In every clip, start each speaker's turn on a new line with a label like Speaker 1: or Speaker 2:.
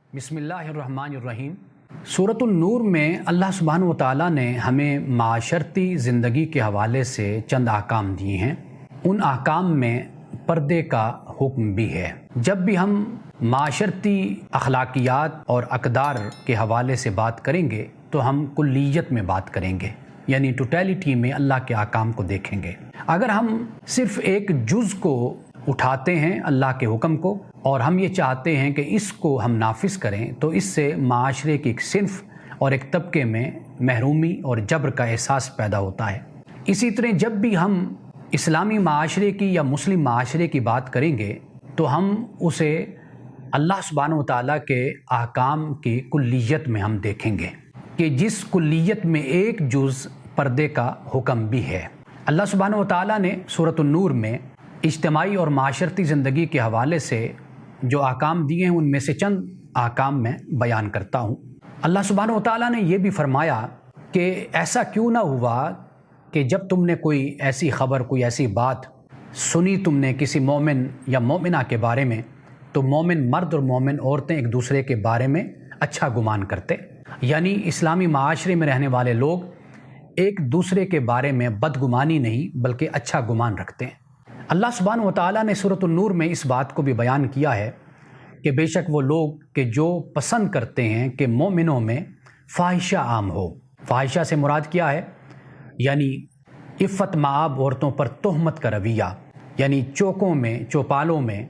Speaker 1: बिस्मिल्लाहिर्रहमानिर्रहीम। सूरतुन नूर में अल्लाह सुब्हानहु व तआला ने हमें माशरती ज़िंदगी के हवाले से चंद अहकाम दिए हैं। उन अहकाम में पर्दे का हुक्म भी है। जब भी हम माशरती अखलाकियात और अक़दार के हवाले से बात करेंगे तो हम कुल्लियत में बात करेंगे, यानी टोटलिटी में अल्लाह के अहकाम को देखेंगे। अगर हम सिर्फ़ एक जुज़ को उठाते हैं अल्लाह के हुक्म को और हम ये चाहते हैं कि इसको हम नाफिज करें, तो इससे माशरे की एक सिन्फ और एक तबके में महरूमी और जबर का एहसास पैदा होता है। इसी तरह जब भी हम इस्लामी माशरे की या मुस्लिम माशरे की बात करेंगे तो हम उसे अल्लाह सुब्हानहु व तआला के अहकाम की कुल्लियत में हम देखेंगे कि जिस कुल्लियत में एक जुज़ पर्दे का हुक्म भी है। अल्लाह सुब्हानहु व तआला ने सूरतुन नूर में इज्तिमाई और माशरती ज़िंदगी के हवाले से जो अहकाम दिए हैं उनमें से चंद अहकाम मैं बयान करता हूँ। अल्लाह सुब्हानहु व तआला ने यह भी फरमाया कि ऐसा क्यों ना हुआ कि जब तुमने कोई ऐसी ख़बर, कोई ऐसी बात सुनी तुमने किसी मोमिन या मोमिना के बारे में, तो मोमिन मर्द और मोमिन औरतें एक दूसरे के बारे में अच्छा गुमान करते, यानी इस्लामी माशरे में रहने वाले लोग एक दूसरे के बारे में बदगुमानी नहीं बल्कि अच्छा गुमान रखते हैं। अल्लाह सुब्हानहु व तआला ने सूरतुन नूर में इस बात को भी बयान किया है कि बेशक वो लोग कि जो पसंद करते हैं कि मोमिनों में फ़ाहिशा आम हो। फ़ाहिशा से मुराद क्या है? यानी इफ़्फ़त माआब औरतों पर तोहमत का रवैया, यानी चौकों में, चौपालों में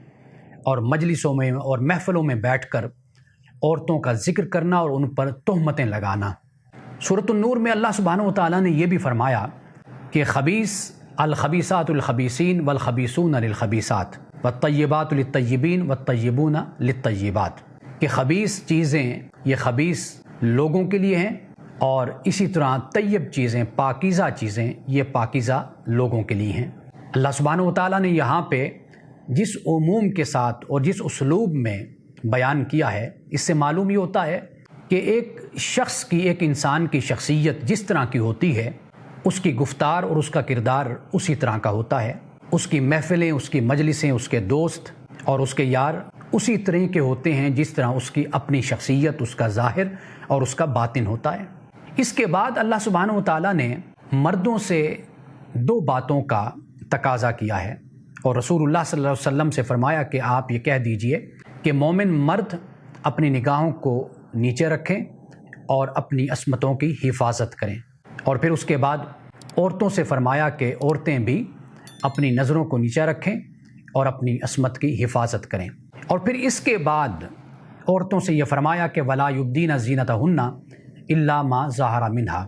Speaker 1: और मजलिसों में और महफ़िलों में बैठकर औरतों का ज़िक्र करना और उन पर तोहमतें लगाना। सूरतुन नूर में अल्लाह सुब्हानहु व तआला ने यह भी फरमाया कि ख़बीस अल-ख़बीसातुल ख़बीसीन वल ख़बीसून लिल-ख़बीसात वत्तय्यिबातु लित-तय्यिबीन वत्तय्यिबून लित-तय्यिबात, कि ख़बीस चीज़ें ये ख़बीस लोगों के लिए हैं और इसी तरह तय्यब चीज़ें, पाकीज़ा चीज़ें ये पाकीज़ा लोगों के लिए हैं। अल्लाह सुब्हानहु व तआला ने यहाँ पे जिस उमूम के साथ और जिस उसलूब में बयान किया है, इससे मालूम ये होता है कि एक शख्स की, एक इंसान की शख्सियत जिस तरह की होती है उसकी गुफ्तार और उसका किरदार उसी तरह का होता है। उसकी महफ़िलें, उसकी मजलिसें, उसके दोस्त और उसके यार उसी तरह के होते हैं जिस तरह उसकी अपनी शख्सियत, उसका ज़ाहिर और उसका बातिन होता है। इसके बाद अल्लाह सुब्हानहु व तआला ने मर्दों से दो बातों का तकाज़ा किया है और रसूलुल्लाह सल्लल्लाहु अलैहि वसल्लम से फरमाया कि आप ये कह दीजिए कि मोमिन मर्द अपनी निगाहों को नीचे रखें और अपनी अस्मतों की हिफाजत करें। और फिर उसके बाद औरतों से फरमाया कि औरतें भी अपनी नज़रों को नीचे रखें और अपनी अस्मत की हिफाजत करें। और फिर इसके बाद औरतों से यह फरमाया कि वला युब्दीना ज़ीनतहुन्ना इल्ला मा ज़हरा मिन्हा,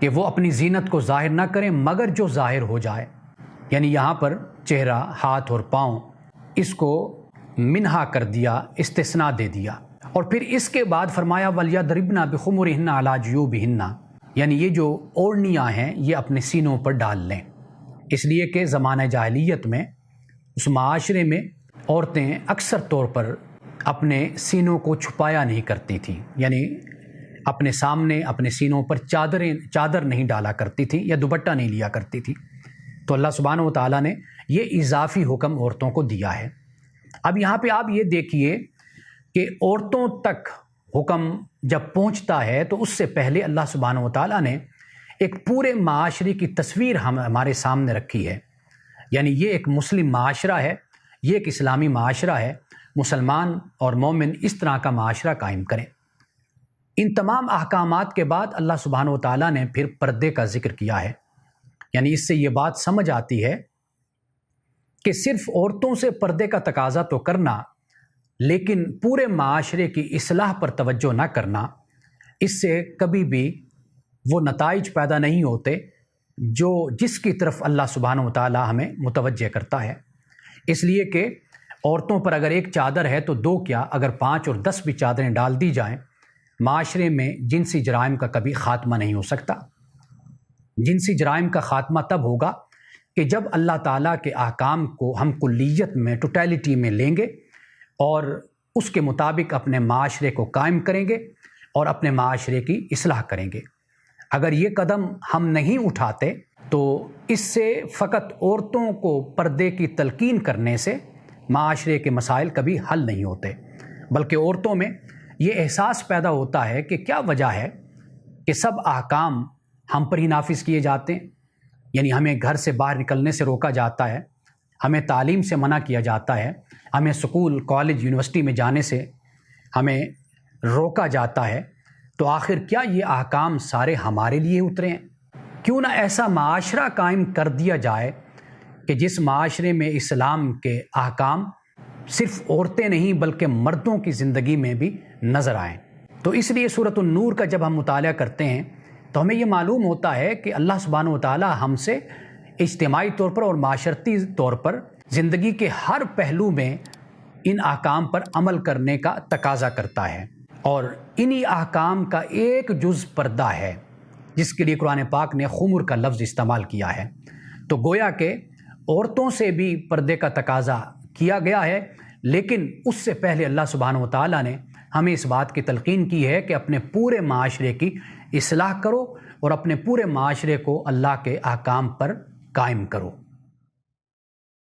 Speaker 1: कि वो अपनी ज़ीनत को ज़ाहिर ना करें मगर जो ज़ाहिर हो जाए, यानी यहाँ पर चेहरा, हाथ और पाँव, इसको मिन्हा कर दिया, इस्तिस्ना दे दिया। और फिर इसके बाद फरमाया वलियदरिबना बिखुमुरिहिन्ना अला जुयूबिहिन्ना, यानी ये जो ओढ़नियाँ हैं ये अपने सीनों पर डाल लें, इसलिए कि ज़माने जाहिलियत में उस माशरे में औरतें अक्सर तौर पर अपने सीनों को छुपाया नहीं करती थीं, यानी अपने सामने अपने सीनों पर चादर नहीं डाला करती थी या दुपट्टा नहीं लिया करती थी। तो अल्लाह सुब्हानहु व तआला ने ये इजाफ़ी हुक्म औरतों को दिया है। अब यहाँ पे आप ये देखिए कि औरतों तक हुक्म जब पहुँचता है तो उससे पहले अल्लाह सुब्हानहु व तआला ने एक पूरे माशरे की तस्वीर हमारे सामने रखी है। यानी ये एक मुस्लिम माशरा है, ये एक इस्लामी माशरा है। मुसलमान और मोमिन इस तरह का माशरा कायम करें। इन तमाम अहकामात के बाद अल्लाह सुब्हानहु व तआला ने फिर पर्दे का जिक्र किया है। यानी इससे ये बात समझ आती है कि सिर्फ औरतों से पर्दे का तकाजा तो करना, लेकिन पूरे माशरे की इस्लाह पर तवज्जो ना करना, इससे कभी भी वो नताइज पैदा नहीं होते जिसकी तरफ अल्लाह सुब्हानहु व तआला हमें मुतवज्जे करता है। इसलिए कि औरतों पर अगर एक चादर है तो दो क्या, अगर 5 और 10 भी चादरें डाल दी जाएं, माशरे में जिनसी जराइम का कभी ख़ात्मा नहीं हो सकता। जिनसी जराइम का ख़ात्मा तब होगा कि जब अल्लाह ताला के अहकाम को हम कुल्लियत में, टोटलिटी में लेंगे और उसके मुताबिक अपने माशरे को कायम करेंगे और अपने माशरे की इस्लाह करेंगे। अगर ये कदम हम नहीं उठाते तो इससे फ़कत औरतों को पर्दे की तलकीन करने से माशरे के मसाइल कभी हल नहीं होते, बल्कि औरतों में یہ احساس پیدا ہوتا ہے کہ کیا وجہ ہے کہ سب احکام ہم پر ہی نافذ کیے جاتے ہیں، یعنی ہمیں گھر سے باہر نکلنے سے روکا جاتا ہے، ہمیں تعلیم سے منع کیا جاتا ہے، ہمیں سکول، کالج، یونیورسٹی میں جانے سے ہمیں روکا جاتا ہے، تو آخر کیا یہ احکام سارے ہمارے لیے اترے ہیں؟ کیوں نہ ایسا معاشرہ قائم کر دیا جائے کہ جس معاشرے میں اسلام کے احکام صرف عورتیں نہیں بلکہ مردوں کی زندگی میں بھی نظر آئیں۔ تو اس لیے سورۃ النور کا جب ہم مطالعہ کرتے ہیں تو ہمیں یہ معلوم ہوتا ہے کہ اللہ سبحانہ و تعالی ہم سے اجتماعی طور پر اور معاشرتی طور پر زندگی کے ہر پہلو میں ان احکام پر عمل کرنے کا تقاضا کرتا ہے، اور انہی احکام کا ایک جز پردہ ہے جس کے لیے قرآن پاک نے خمر کا لفظ استعمال کیا ہے۔ تو گویا کہ عورتوں سے بھی پردے کا تقاضا کیا گیا ہے، لیکن اس سے پہلے اللہ سبحانہ و تعالیٰ نے ہمیں اس بات کی تلقین کی ہے کہ اپنے پورے معاشرے کی اصلاح کرو اور اپنے پورے معاشرے کو اللہ کے احکام پر قائم کرو۔